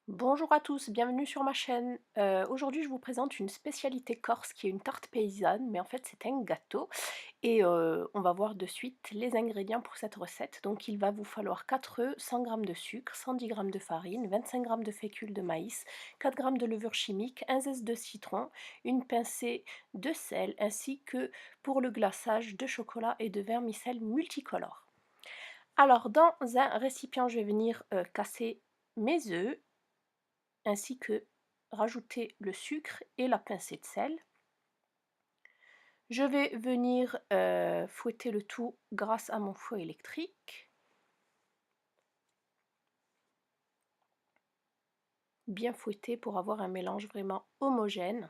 Bonjour à tous, bienvenue sur ma chaîne. Aujourd'hui, je vous présente une spécialité corse qui est une tarte paysanne, mais en fait, c'est un gâteau. Et on va voir de suite les ingrédients pour cette recette. Donc, il va vous falloir 4 œufs, 100 g de sucre, 110 g de farine, 25 g de fécule de maïs, 4 g de levure chimique, un zeste de citron, une pincée de sel, ainsi que pour le glaçage de chocolat et de vermicelle multicolore. Alors, dans un récipient, je vais venir casser mes œufs ainsi que rajouter le sucre et la pincée de sel. Je vais venir fouetter le tout grâce à mon fouet électrique. Bien fouetter pour avoir un mélange vraiment homogène.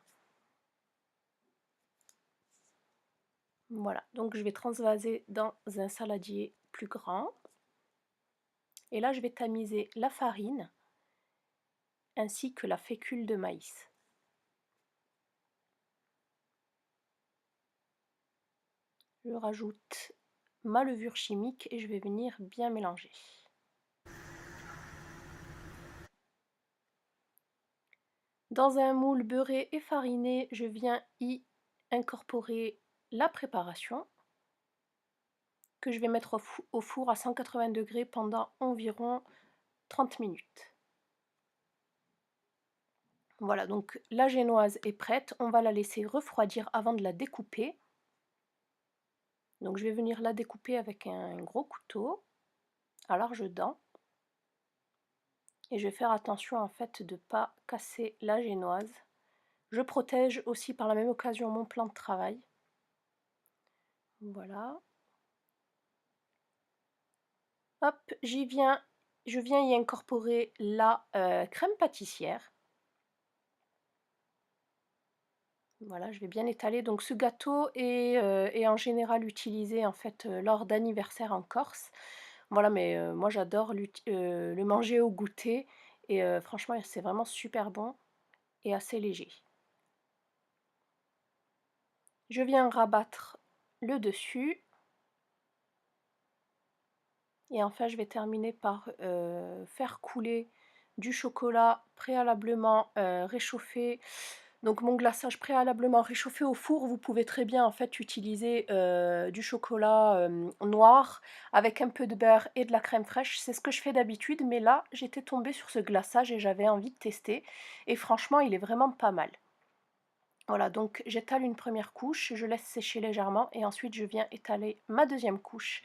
Voilà, donc je vais transvaser dans un saladier plus grand. Et là, je vais tamiser la farine ainsi que la fécule de maïs. Je rajoute ma levure chimique et je vais venir bien mélanger. Dans un moule beurré et fariné, je viens y incorporer la préparation que je vais mettre au four à 180 degrés pendant environ 30 minutes. Voilà, donc la génoise est prête, on va la laisser refroidir avant de la découper. Donc je vais venir la découper avec un gros couteau à larges dents. Et je vais faire attention en fait de ne pas casser la génoise. Je protège aussi par la même occasion mon plan de travail. Voilà. Hop, je viens y incorporer la crème pâtissière. Voilà, je vais bien étaler. Donc ce gâteau est en général utilisé en fait lors d'anniversaires en Corse. Voilà, mais moi j'adore le manger au goûter et franchement c'est vraiment super bon et assez léger. Je viens rabattre le dessus et enfin je vais terminer par faire couler du chocolat préalablement réchauffé. Donc mon glaçage préalablement réchauffé au four, vous pouvez très bien en fait utiliser du chocolat noir avec un peu de beurre et de la crème fraîche. C'est ce que je fais d'habitude, mais là j'étais tombée sur ce glaçage et j'avais envie de tester. Et franchement, il est vraiment pas mal. Voilà, donc j'étale une première couche, je laisse sécher légèrement et ensuite je viens étaler ma deuxième couche.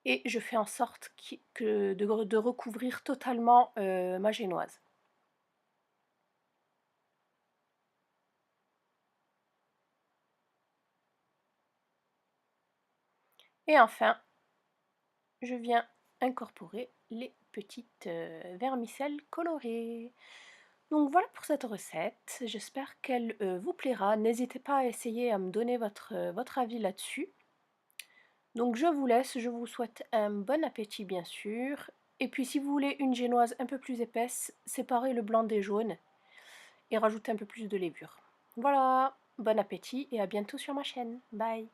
Et je fais en sorte de recouvrir totalement ma génoise. Et enfin, je viens incorporer les petites vermicelles colorées. Donc voilà pour cette recette, j'espère qu'elle vous plaira. N'hésitez pas à essayer à me donner votre avis là-dessus. Donc je vous laisse, je vous souhaite un bon appétit bien sûr. Et puis si vous voulez une génoise un peu plus épaisse, séparez le blanc des jaunes et rajoutez un peu plus de levure. Voilà, bon appétit et à bientôt sur ma chaîne. Bye.